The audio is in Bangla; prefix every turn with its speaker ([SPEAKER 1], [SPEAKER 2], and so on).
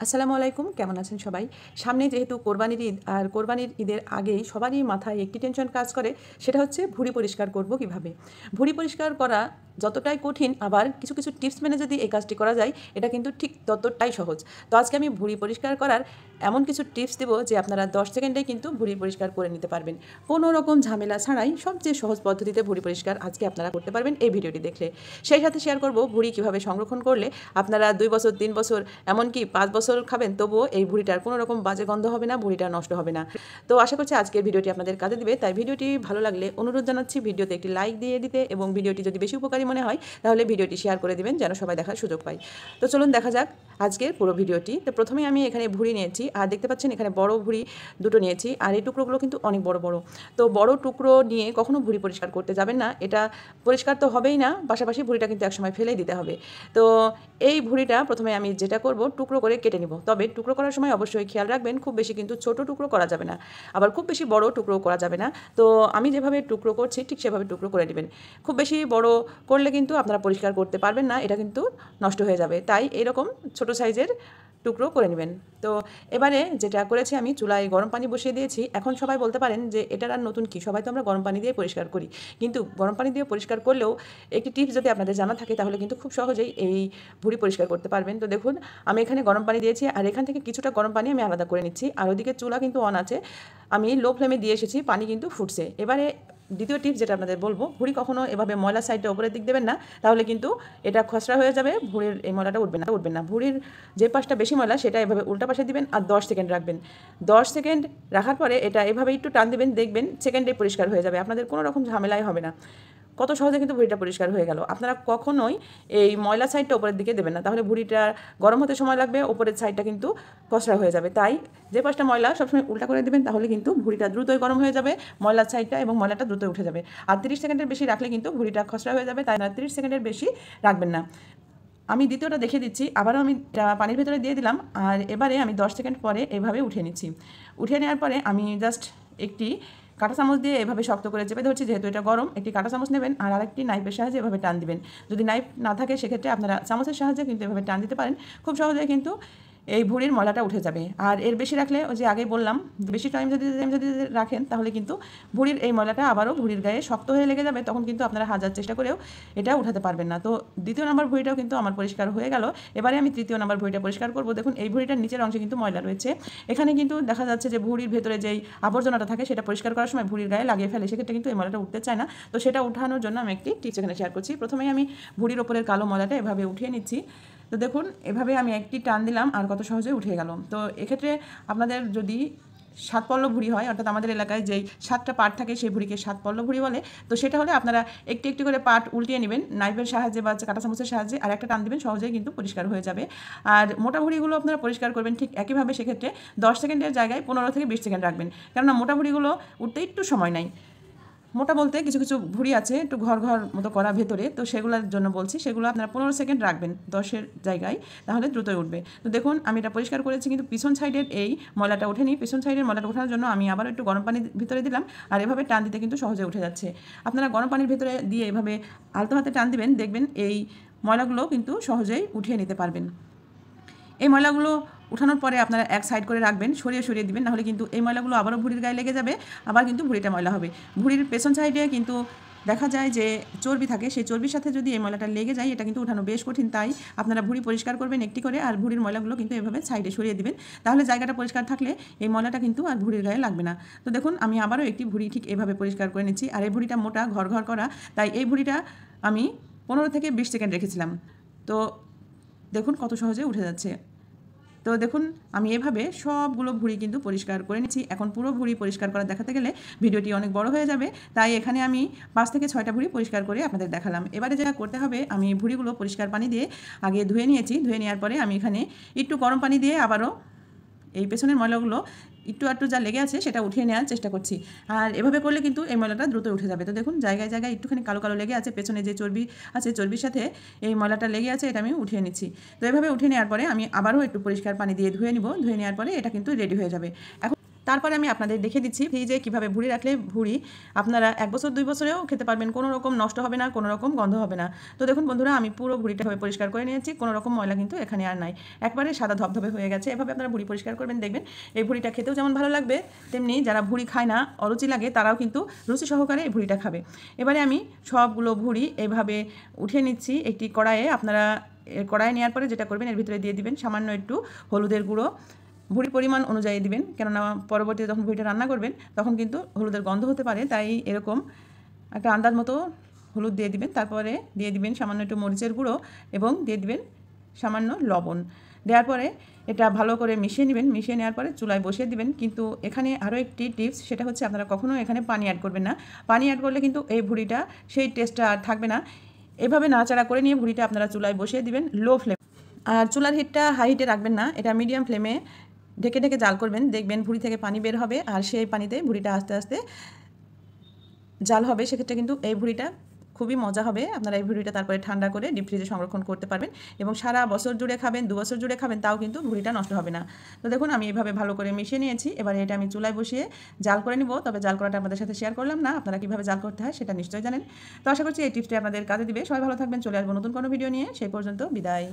[SPEAKER 1] আসসালামু আলাইকুম, কেমন আছেন সবাই? সামনে যেহেতু কোরবানির ঈদ, আর কোরবানির ঈদের আগেই সবারই মাথায় একটি টেনশন কাজ করে, সেটা হচ্ছে ভুঁড়ি পরিষ্কার করব কিভাবে। ভুঁড়ি পরিষ্কার করা যতটাই কঠিন, আবার কিছু কিছু টিপস মেনে যদি এই কাজটি করা যায়, এটা কিন্তু ঠিক ততটাই সহজ। তো আজকে আমি ভুঁড়ি পরিষ্কার করার এমন কিছু টিপস দেবো যে আপনারা 10 সেকেন্ডেই কিন্তু ভুঁড়ি পরিষ্কার করে নিতে পারবেন। কোনো রকম ঝামেলা ছাড়াই সবচেয়ে সহজ পদ্ধতিতে ভুঁড়ি পরিষ্কার আজকে আপনারা করতে পারবেন এই ভিডিওটি দেখলে। সেই সাথে শেয়ার করব ভুঁড়ি কীভাবে সংরক্ষণ করলে আপনারা 2 বছর, 3 বছর, এমনকি 5 বছর খাবেন, তবুও এই ভুঁড়িটার কোনো রকম বাজে গন্ধ হবে না, ভুঁড়িটা নষ্ট হবে না। তো আশা করছি আজকের ভিডিওটি আপনাদের কাজে দিবে। তাই ভিডিওটি ভালো লাগলে অনুরোধ জানাচ্ছি ভিডিওতে একটি লাইক দিয়ে দিতে, এবং ভিডিওটি যদি বেশি উপকারী মনে হয় তাহলে ভিডিওটি শেয়ার করে দিবেন যেন সবাই দেখার সুযোগ পায়। তো চলুন দেখা যাক আজকের পুরো ভিডিওটি। তো প্রথমে আমি এখানে ভুঁড়ি নিয়েছি, আর দেখতে পাচ্ছেন এখানে বড় ভুঁড়ি দুটো নিয়েছি, আর এই টুকরোগুলো কিন্তু অনেক বড় বড়। তো বড় টুকরো নিয়ে কখনো ভুঁড়ি পরিষ্কার করতে যাবেন না, এটা পরিষ্কার তো হবেই না, পাশাপাশি ভুঁড়িটা কিন্তু একসময় ফেলেই দিতে হবে। তো এই ভুঁড়িটা প্রথমে আমি যেটা করব, টুকরো করে কেটে নিব। তবে টুকরো করার সময় অবশ্যই খেয়াল রাখবেন, খুব বেশি কিন্তু ছোট টুকরো করা যাবে না, আবার খুব বেশি বড় টুকরো করা যাবে না। তো আমি যেভাবে টুকরো করছি ঠিক সেভাবে টুকরো করে নেবেন। খুব বেশি বড় করলে কিন্তু আপনারা পরিষ্কার করতে পারবেন না, এটা কিন্তু নষ্ট হয়ে যাবে। তাই এরকম ছোট সাইজের টুকরো করে নেবেন। তো এবারে যেটা করেছি, আমি চুলায় গরম পানি বসিয়ে দিয়েছি। এখন সবাই বলতে পারেন যে এটার আর নতুন কি, সবাই তো আমরা গরম পানি দিয়ে পরিষ্কার করি। কিন্তু গরম পানি দিয়ে পরিষ্কার করলেও একটি টিপস যদি আপনাদের জানা থাকে তাহলে কিন্তু খুব সহজেই এই ভুঁড়ি পরিষ্কার করতে পারবেন। তো দেখুন আমি এখানে গরম পানি দিয়েছি, আর এখান থেকে কিছুটা গরম পানি আমি আলাদা করে নিচ্ছি। আর ওদিকে চুলা কিন্তু অন আছে, আমি লো ফ্লেমে দিয়ে এসেছি, পানি কিন্তু ফুটছে। এবারে দ্বিতীয় টিপস যেটা আপনাদের বলবো, ভুঁড়ি কখনো এভাবে ময়লা সাইডটা ওপরের দিক দেবেন না, তাহলে কিন্তু এটা খসড়া হয়ে যাবে, ভুঁড়ির এই ময়লাটা উঠবে না। ভুঁড়ির যে পাশটা বেশি ময়লা সেটা এভাবে উল্টা পাশে দিবেন, আর 10 সেকেন্ড রাখবেন। 10 সেকেন্ড রাখার পরে এটা এভাবে একটু টান দিবেন, দেখবেন সেকেন্ডে পরিষ্কার হয়ে যাবে, আপনাদের কোনো রকম ঝামেলাই হবে না। কত সহজে কিন্তু ভুঁড়িটা পরিষ্কার হয়ে গেল। আপনারা কখনোই এই ময়লা সাইডটা ওপরের দিকে দেবেন না, তাহলে ভুঁড়িটা গরম হতে সময় লাগবে, ওপরের সাইডটা কিন্তু খসড়া হয়ে যাবে। তাই যে পাশটা ময়লা সবসময় উল্টা করে দেবেন, তাহলে কিন্তু ভুঁড়িটা দ্রুতই গরম হয়ে যাবে, ময়লার সাইডটা, এবং ময়লাটা দ্রুত উঠে যাবে। আর 30 সেকেন্ডের বেশি রাখলে কিন্তু ভুঁড়িটা খসড়া হয়ে যাবে, তাই না 30 সেকেন্ডের বেশি রাখবেন না। আমি দ্বিতীয়টা দেখিয়ে দিচ্ছি, আবারও আমি পানির ভেতরে দিয়ে দিলাম, আর এবারে আমি 10 সেকেন্ড পরে এভাবে উঠিয়ে নিচ্ছি। উঠিয়ে নেওয়ার পরে আমি জাস্ট একটি কাঁটা চামচ দিয়ে এভাবে শক্ত করে চেপে ধরছি, যেহেতু এটা গরম। একটি কাঁটা চামচ নেবেন, আর আরেকটি নাইফের সাহায্যে এভাবে টান দিবেন। যদি নাইফ না থাকে সেক্ষেত্রে আপনারা চামচের সাহায্যে কিন্তু এভাবে টান দিতে পারেন, খুব সহজে কিন্তু এই ভুঁড়ির ময়লাটা উঠে যাবে। আর এর বেশি রাখলে, ওই যে আগেই বললাম, বেশি টাইম যদি রাখেন তাহলে কিন্তু ভুঁড়ির এই ময়লাটা আবারও ভুঁড়ির গায়ে শক্ত হয়ে লেগে যাবে, তখন কিন্তু আপনারা হাজার চেষ্টা করেও এটা উঠাতে পারবেন না। তো দ্বিতীয় নম্বর ভুঁড়িটাও কিন্তু আমার পরিষ্কার হয়ে গেল। এবারে আমি তৃতীয় নম্বর ভুঁড়িটা পরিষ্কার করব। দেখুন এই ভুঁড়িটার নিচের অংশে কিন্তু ময়লা রয়েছে, এখানে কিন্তু দেখা যাচ্ছে যে ভুঁড়ির ভেতরে যেই আবর্জনাটা থাকে সেটা পরিষ্কার করার সময় ভুঁড়ির গায়ে লাগিয়ে ফেলে, সেক্ষেত্রে কিন্তু এই ময়লাটা উঠতে চায় না। তো সেটা উঠানোর জন্য আমি একটি টিপস এখানে শেয়ার করছি। প্রথমেই আমি ভুঁড়ির ওপরের কালো ময়লাটা এভাবে উঠিয়ে নিচ্ছি। তো দেখুন এভাবে আমি একটি টান দিলাম, আর কত সহজে উঠে গেল। তো এক্ষেত্রে আপনাদের যদি 7 পল্লব ভুঁড়ি হয়, অর্থাৎ আমাদের এলাকায় যেই 7টা পার্ট থাকে সেই ভুঁড়িকে 7 পল্লব ভুঁড়ি বলে, তো সেটা হলে আপনারা একটি একটি করে পার্ট উল্টিয়ে নেবেন নাইফের সাহায্যে বা কাঁটা চামচের সাহায্যে, আর একটা টান দিবেন, সহজেই কিন্তু পরিষ্কার হয়ে যাবে। আর মোটা ভুঁড়িগুলো আপনারা পরিষ্কার করবেন ঠিক একইভাবে, সেক্ষেত্রে 10 সেকেন্ডের জায়গায় 15 থেকে 20 সেকেন্ড রাখবেন, কেননা মোটা ভুঁড়িগুলো উঠতে একটু সময় নেয়। মোটা বলতে কিছু কিছু ভুঁড়ি আছে একটু ঘর ঘর মতো করা ভেতরে, তো সেগুলোর জন্য বলছি, সেগুলো আপনারা 15 সেকেন্ড রাখবেন 10-এর জায়গায়, তাহলে দ্রুতই উঠবে। তো দেখুন আমি এটা পরিষ্কার করেছি, কিন্তু পিছন সাইডের এই ময়লাটা ওঠেনি। পিছন সাইডের ময়লাটা ওঠানোর জন্য আমি আবার একটু গরম পানির ভিতরে দিলাম, আর এভাবে টান দিতে কিন্তু সহজে উঠে যাচ্ছে। আপনারা গরম পানির ভিতরে দিয়ে এভাবে আলতো হাতে টান দিবেন, দেখবেন এই ময়লাগুলো কিন্তু সহজেই উঠিয়ে নিতে পারবেন। এই ময়লাগুলো উঠানোর পরে আপনারা এক সাইড করে রাখবেন, সরিয়ে সরিয়ে দিবেন, নাহলে কিন্তু এই ময়লাগুলো আবারও ভুঁড়ির গায়ে লেগে যাবে, আবার কিন্তু ভুঁড়িটা ময়লা হবে। ভুঁড়ির পেছন সাইডে কিন্তু দেখা যায় যে চর্বি থাকে, সেই চর্বির সাথে যদি এই ময়লাটা লেগে যায় এটা কিন্তু উঠানো বেশ কঠিন। তাই আপনারা ভুঁড়ি পরিষ্কার করবেন একটি করে, আর ভুঁড়ির ময়লাগুলো কিন্তু এভাবে সাইডে সরিয়ে দিবেন, তাহলে জায়গাটা পরিষ্কার থাকলে এই ময়লাটা কিন্তু আর ভুঁড়ির গায়ে লাগবে না। তো দেখুন আমি আবারও একটি ভুঁড়ি ঠিক এভাবে পরিষ্কার করে নিচ্ছি, আর এই ভুঁড়িটা মোটা ঘর ঘর করা, তাই এই ভুঁড়িটা আমি 15 থেকে 20 সেকেন্ড রেখেছিলাম। তো দেখুন কত সহজে উঠে যাচ্ছে। তো দেখুন আমি এভাবে সবগুলো ভুঁড়ি কিন্তু পরিষ্কার করে নিচ্ছি। এখন পুরো ভুঁড়ি পরিষ্কার করা দেখাতে গেলে ভিডিওটি অনেক বড় হয়ে যাবে, তাই এখানে আমি 5 থেকে 6টা ভুঁড়ি পরিষ্কার করে আপনাদের দেখালাম। এবারে যেটা করতে হবে, আমি ভুঁড়িগুলো পরিষ্কার পানি দিয়ে আগে ধুয়ে নিয়েছি। ধুয়ে নেওয়ার পরে আমি এখানে একটু গরম পানি দিয়ে আবারও এই পেছনের ময়লাগুলো একটু আধটু যা লেগে আছে সেটা উঠিয়ে নেওয়ার চেষ্টা করছি, আর এভাবে করলে কিন্তু এই ময়লাটা দ্রুত উঠে যাবে। তো দেখুন জায়গায় জায়গায় একটুখানি কালো কালো লেগে আছে, পেছনে যে চর্বি আছে চর্বির সাথে এই ময়লাটা লেগে আছে, এটা আমি উঠিয়ে নিচ্ছি। তো এভাবে উঠিয়ে নেওয়ার পরে আমি আবারও একটু পরিষ্কার পানি দিয়ে ধুয়ে নিব। ধুয়ে নেওয়ার পরে এটা কিন্তু রেডি হয়ে যাবে। এখন তারপরে আমি আপনাদের দেখে দিচ্ছি ফ্রিজে কীভাবে ভুঁড়ি রাখলে ভুঁড়ি আপনারা 1 বছর 2 বছরেও খেতে পারবেন, কোনো রকম নষ্ট হবে না, কোনো রকম গন্ধ হবে না। তো দেখুন বন্ধুরা, আমি পুরো ভুঁড়িটা পরিষ্কার করে নিয়েছি, কোনো রকম ময়লা কিন্তু এখানে আর নাই, একবারে সাদা ধবধবে হয়ে গেছে। এভাবে আপনারা ভুঁড়ি পরিষ্কার করবেন, দেখবেন এই ভুঁড়িটা খেতেও যেমন ভালো লাগবে, তেমনি যারা ভুঁড়ি খায় না, অরুচি লাগে, তারাও কিন্তু রুচি সহকারে এই ভুঁড়িটা খাবে। এবারে আমি সবগুলো ভুঁড়ি এইভাবে উঠিয়ে নিচ্ছি একটি কড়াইয়ে। আপনারা কড়াইয়ে নেওয়ার পরে যেটা করবেন, এর ভিতরে দিয়ে দিবেন সামান্য একটু হলুদের গুঁড়ো, ভুঁড়ির পরিমাণ অনুযায়ী দিবেন, কেননা পরবর্তীতে যখন ভুঁড়িটা রান্না করবেন তখন কিন্তু হলুদের গন্ধ হতে পারে, তাই এরকম একটা আন্দাজ মতো হলুদ দিয়ে দিবেন। তারপরে দিয়ে দিবেন সামান্য একটু মরিচের গুঁড়ো এবং দিয়ে দিবেন সামান্য লবণ। দেওয়ার পরে এটা ভালো করে মিশিয়ে নেবেন। মিশিয়ে নেওয়ার পরে চুলায় বসিয়ে দিবেন। কিন্তু এখানে আরও একটি টিপস, সেটা হচ্ছে আপনারা কখনও এখানে পানি অ্যাড করবেন না। পানি অ্যাড করলে কিন্তু এই ভুঁড়িটা সেই টেস্টটা আর থাকবে না। এভাবে নাড়াচাড়া করে নিয়ে ভুঁড়িটা আপনারা চুলায় বসিয়ে দিবেন লো ফ্লেম। আর চুলার হিটটা হাই হিটে রাখবেন না, এটা মিডিয়াম ফ্লেমে ঢেকে ঢেকে জাল করবেন। দেখবেন ভুঁড়ি থেকে পানি বের হবে, আর সেই পানিতে ভুঁড়িটা আস্তে আস্তে জাল হবে। সেক্ষেত্রে কিন্তু এই ভুঁড়িটা খুবই মজা হবে। আপনারা এই ভুঁড়িটা তারপরে ঠান্ডা করে ডিপ ফ্রিজে সংরক্ষণ করতে পারবেন এবং সারা বছর জুড়ে খাবেন, 2 বছর জুড়ে খাবেন, তাও কিন্তু ভুঁড়িটা নষ্ট হবে না। তো দেখুন আমি এইভাবে ভালো করে মিশিয়ে নিয়েছি। এবারে এটা আমি চুলায় বসিয়ে জাল করে নিব। তবে জাল করাটা আপনাদের সাথে শেয়ার করলাম না, আপনারা কীভাবে জাল করতে হয় সেটা নিশ্চয়ই জানেন। তো আশা করছি এই টিপসটি আপনাদের কাজে দিবে। সবাই ভালো থাকবেন। চলে আসবো নতুন কোনো ভিডিও নিয়ে, সেই পর্যন্ত বিদায়।